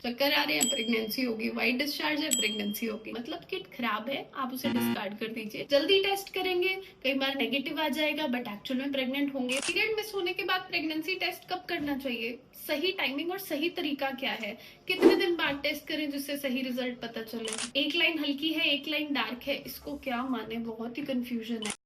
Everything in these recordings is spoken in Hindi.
चक्कर आ रहे हैं, प्रेगनेंसी होगी। व्हाइट डिस्चार्ज है, प्रेगनेंसी होगी। मतलब किट खराब है, आप उसे डिस्कार्ड कर दीजिए। जल्दी टेस्ट करेंगे, कई बार नेगेटिव आ जाएगा बट एक्चुअल में प्रेग्नेंट होंगे। पीरियड मिस होने के बाद प्रेगनेंसी टेस्ट कब करना चाहिए, सही टाइमिंग और सही तरीका क्या है, कितने दिन बाद टेस्ट करें जिससे सही रिजल्ट पता चले। एक लाइन हल्की है, एक लाइन डार्क है, इसको क्या माने, बहुत ही कंफ्यूजन है।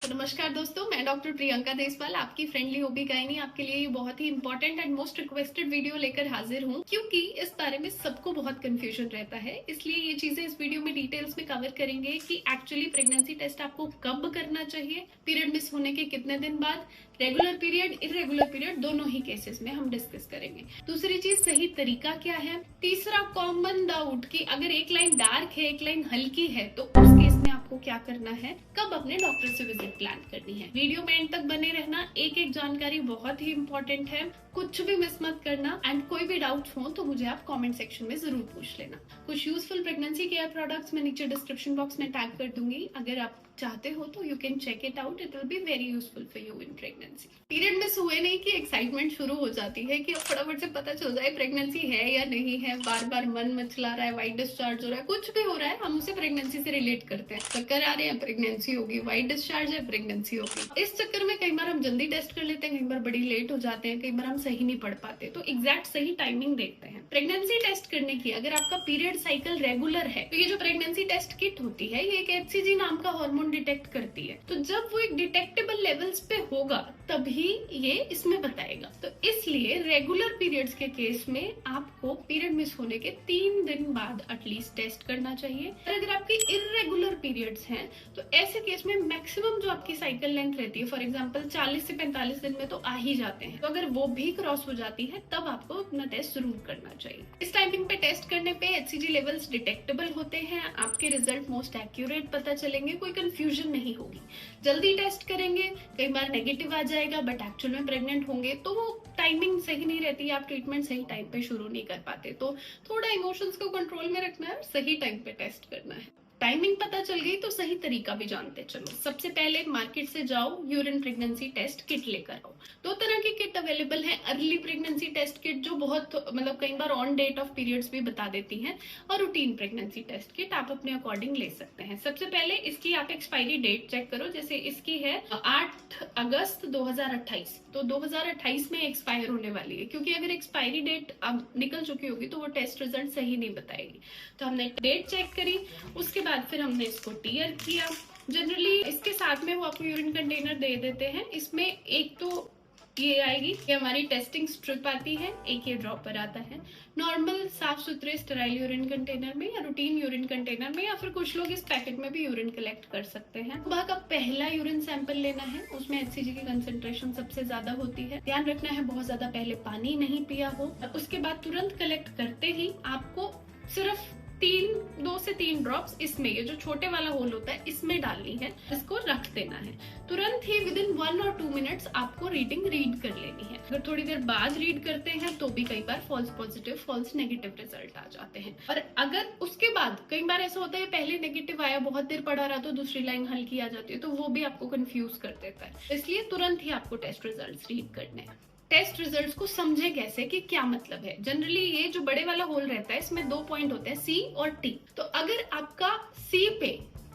तो नमस्कार दोस्तों, मैं डॉक्टर प्रियंका देसवाल, आपकी फ्रेंडली ओबी गायनी, आपके लिए ये बहुत ही important and most requested video लेकर हाजिर हूँ, क्योंकि इस बारे में सबको बहुत कंफ्यूजन रहता है। इसलिए ये चीजें इस वीडियो में डिटेल्स में कवर करेंगे कि एक्चुअली प्रेगनेंसी टेस्ट आपको कब करना चाहिए, पीरियड मिस होने के कितने दिन बाद, रेगुलर पीरियड, इरेगुलर पीरियड, दोनों ही केसेस में हम डिस्कस करेंगे। दूसरी चीज, सही तरीका क्या है। तीसरा, कॉमन डाउट कि अगर एक लाइन डार्क है, एक लाइन हल्की है, तो उस केस में आपको क्या करना है, कब अपने डॉक्टर से विजिट प्लान करनी है। वीडियो में एंड तक बने रहना, एक एक जानकारी बहुत ही इंपॉर्टेंट है, कुछ भी मिस मत करना। एंड कोई भी डाउट हो तो मुझे आप कमेंट सेक्शन में जरूर पूछ लेना। कुछ यूजफुल प्रेगनेंसी केयर प्रोडक्ट्स मैं नीचे डिस्क्रिप्शन बॉक्स में टैग कर दूंगी, अगर आप चाहते हो तो you can check it out, it will be very useful for you in pregnancy. Period miss हुए नहीं कि एक्साइटमेंट शुरू हो जाती है कि अब फटाफट से पता चल जाए प्रेगनेंसी है या नहीं है, बार बार मन मचला रहा है, व्हाइट डिस्चार्ज हो रहा है, कुछ भी हो रहा है, हम उसे प्रेगनेंसी से रिलेट करते हैं। चक्कर आ रहे हैं, प्रेगनेंसी होगी। व्हाइट डिस्चार्ज है, प्रेगनेंसी होगी। इस चक्कर में कई बार हम जल्दी टेस्ट कर लेते हैं, कई बार बड़ी लेट हो जाते हैं, कई बार हम सही नहीं पढ़ पाते। तो एग्जैक्ट सही टाइमिंग देखते हैं प्रेगनेंसी टेस्ट करने की। अगर आपका पीरियड साइकिल रेगुलर है तो ये जो प्रेगनेंसी टेस्ट किट होती है, ये एक HCG नाम का हार्मोन डिटेक्ट करती है। तो जब वो एक डिटेक्टेबल लेवल्स पे होगा तभी ये इसमें बताएगा। तो इसलिए रेगुलर पीरियड्स के केस में आपको पीरियड मिस होने के 3 दिन बाद एटलीस्ट टेस्ट करना चाहिए। और अगर आपके इरेगुलर पीरियड्स हैं तो ऐसे केस में मैक्सिमम जो आपकी साइकिल लेंथ रहती है, फॉर एग्जांपल 40 से 45 दिन में तो आ ही जाते हैं, तो अगर वो भी क्रॉस हो जाती है तब आपको अपना टेस्ट जरूर करना चाहिए। इस टाइमिंग पे टेस्ट करने पे HCG लेवल्स डिटेक्टेबल होते हैं, आपके रिजल्ट मोस्ट एक्यूरेट पता चलेंगे, कोई कंफ्यूजन नहीं होगी। जल्दी टेस्ट करेंगे, कई बार नेगेटिव आ जाएगा बट एक्चुअल में प्रेग्नेंट होंगे, तो वो टाइमिंग सही नहीं रहती, आप ट्रीटमेंट सही टाइम पे शुरू नहीं कर पाते। तो थोड़ा इमोशंस को कंट्रोल में रखना है, सही टाइम पे टेस्ट करना है। टाइमिंग पता चल गई तो सही तरीका भी जानते चलो। सबसे पहले मार्केट से जाओ, यूरिन प्रेगनेंसी टेस्ट किट लेकर आओ। 2 तरह की किट अवेलेबल है। अर्ली प्रेगनेंसी टेस्ट किट जो बहुत मतलब कई बार ऑन डेट ऑफ पीरियड्स भी बता देती है, और रूटीन प्रेगनेंसी टेस्ट किट आप अपने अकॉर्डिंग ले सकते हैं। सबसे पहले इसकी आप एक्सपायरी डेट चेक करो। जैसे इसकी है 8 अगस्त 2028, तो 2028 में एक्सपायर होने वाली है, क्योंकि अगर एक्सपायरी डेट अब निकल चुकी होगी तो वो टेस्ट रिजल्ट सही नहीं बताएगी। तो हमने डेट चेक करी, उसके बाद फिर हमने इसको टीयर किया। जनरली इसके साथ में वो आपको यूरिन कंटेनर दे देते हैं। इसमें एक तो ये आएगी, ये हमारी टेस्टिंग स्ट्रिप आती है, एक ये ड्रॉपर आता है। नॉर्मल साफ सुथरे स्टेराइल यूरिन कंटेनर में या रूटीन यूरिन कंटेनर में, या फिर कुछ लोग इस पैकेट में भी यूरिन कलेक्ट कर सकते हैं। सुबह का पहला यूरिन सैंपल लेना है, उसमें HCG की कंसेंट्रेशन सबसे ज्यादा होती है। ध्यान रखना है बहुत ज्यादा पहले पानी नहीं पिया हो। उसके बाद तुरंत कलेक्ट करते ही आपको सिर्फ 2 से 3 ड्रॉप्स इसमें, ये जो छोटे वाला होल होता है इसमें डालनी है, इसको रख देना है। तुरंत ही विदिन 1 और 2 मिनट्स आपको रीडिंग रीड कर लेनी है। अगर थोड़ी देर बाद रीड करते हैं तो भी कई बार false positive, false negative result आ जाते हैं। और अगर उसके बाद कई बार ऐसा होता है पहले नेगेटिव आया, बहुत देर पड़ा रहा तो दूसरी लाइन हल्की आ जाती है, तो वो भी आपको कंफ्यूज कर देता है। इसलिए तुरंत ही आपको टेस्ट रिजल्ट रीड करने हैं। टेस्ट रिजल्ट्स को समझे कैसे, कि क्या मतलब है। जनरली ये जो बड़े वाला होल रहता है इसमें 2 पॉइंट होते हैं, C और T। तो अगर आपका C पे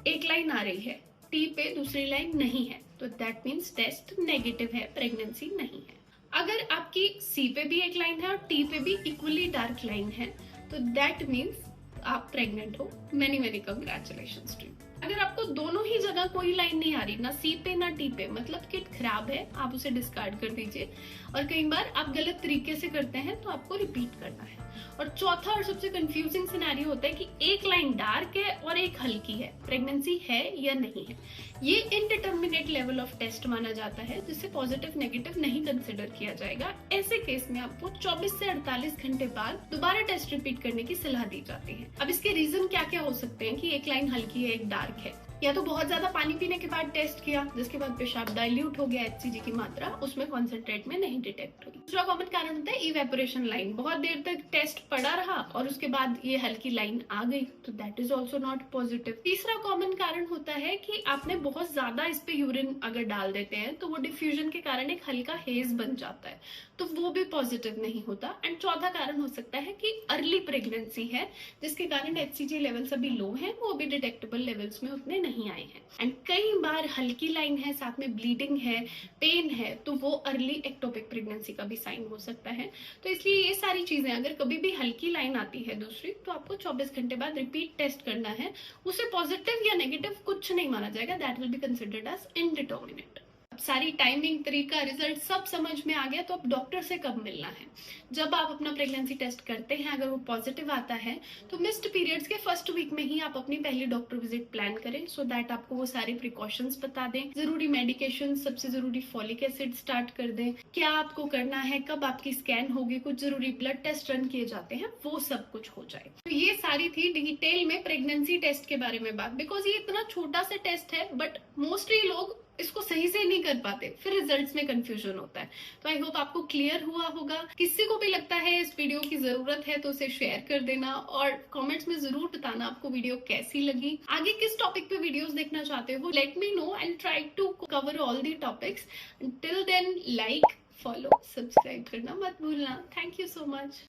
एक लाइन आ रही है, T पे दूसरी लाइन नहीं है, तो दैट मीन्स टेस्ट नेगेटिव है, प्रेगनेंसी नहीं है। अगर आपकी C पे भी एक लाइन है और T पे भी इक्वली डार्क लाइन है, तो दैट मीन्स आप प्रेग्नेंट हो। Many many congratulations to you. अगर आपको दोनों ही जगह कोई लाइन नहीं आ रही, ना C पे ना T पे, मतलब किट खराब है, आप उसे डिस्कार्ड कर दीजिए। और कई बार आप गलत तरीके से करते हैं तो आपको रिपीट करना है। और चौथा और सबसे कंफ्यूजिंग सिनेरियो होता है कि एक लाइन डार्क है और एक हल्की है, प्रेगनेंसी है या नहीं है। ये इनडिटर्मिनेट लेवल ऑफ टेस्ट माना जाता है, जिसे पॉजिटिव नेगेटिव नहीं कंसिडर किया जाएगा। ऐसे केस में आपको 24 से 48 घंटे बाद दोबारा टेस्ट रिपीट करने की सलाह दी जाती है। अब इसके रीजन क्या क्या हो सकते हैं कि एक लाइन हल्की है, एक डार्क है। या तो बहुत ज्यादा पानी पीने के बाद टेस्ट किया, जिसके बाद पेशाब डाइल्यूट हो गया, एचसीजी की मात्रा उसमें कॉन्सेंट्रेट में नहीं डिटेक्ट हुई। दूसरा कॉमन कारण होता है इवेपोरेशन लाइन, बहुत देर तक टेस्ट पड़ा रहा और उसके बाद ये हल्की लाइन आ गई, तो that is also not positive. तीसरा कॉमन कारण होता है कि आपने बहुत ज्यादा इस पे यूरिन अगर डाल देते हैं तो वो डिफ्यूजन के कारण एक हल्का हेज बन जाता है, तो वो भी पॉजिटिव नहीं होता। एंड चौथा कारण हो सकता है कि अर्ली प्रेगनेंसी है, जिसके कारण एचसीजी लेवल्स अभी लो हैं, वो भी डिटेक्टेबल लेवल्स में उतने नहीं आए हैं। एंड कई बार हल्की लाइन है, साथ में ब्लीडिंग है, पेन है, तो वो अर्ली एक्टोपिक प्रेगनेंसी का भी साइन हो सकता है। तो इसलिए ये सारी चीजें, अगर कभी भी हल्की लाइन आती है दूसरी, तो आपको 24 घंटे बाद रिपीट टेस्ट करना है। उसे पॉजिटिव या नेगेटिव कुछ नहीं माना जाएगा, that will be considered as indeterminate. सारी टाइमिंग, तरीका, रिजल्ट सब समझ में आ गया, तो अब डॉक्टर से कब मिलना है? जब आप अपना प्रेगनेंसी टेस्ट करते हैं, अगर वो पॉजिटिव आता है तो मिस्ड पीरियड्स के फर्स्ट वीक में ही आप अपनी पहली डॉक्टर विजिट प्लान करें, सो दैट आपको वो सारे प्रिकॉशंस बता दें, जरूरी मेडिकेशन, सबसे जरूरी फॉलिक एसिड स्टार्ट कर दें, क्या आपको करना है, कब आपकी स्कैन होगी, कुछ जरूरी ब्लड टेस्ट रन किए जाते हैं, वो सब कुछ हो जाए। तो ये सारी थी डिटेल में प्रेगनेंसी टेस्ट के बारे में बात, बिकॉज ये इतना छोटा सा टेस्ट है, बट मोस्टली लोग इसको सही से नहीं कर पाते, फिर रिजल्ट्स में कंफ्यूजन होता है। तो आई होप आपको क्लियर हुआ होगा। किसी को भी लगता है इस वीडियो की जरूरत है तो उसे शेयर कर देना, और कमेंट्स में जरूर बताना आपको वीडियो कैसी लगी। आगे किस टॉपिक पे वीडियोस देखना चाहते हो, let me know, I will try to cover all the topics. Till then, like, follow, subscribe करना मत भूलना। Thank you so much.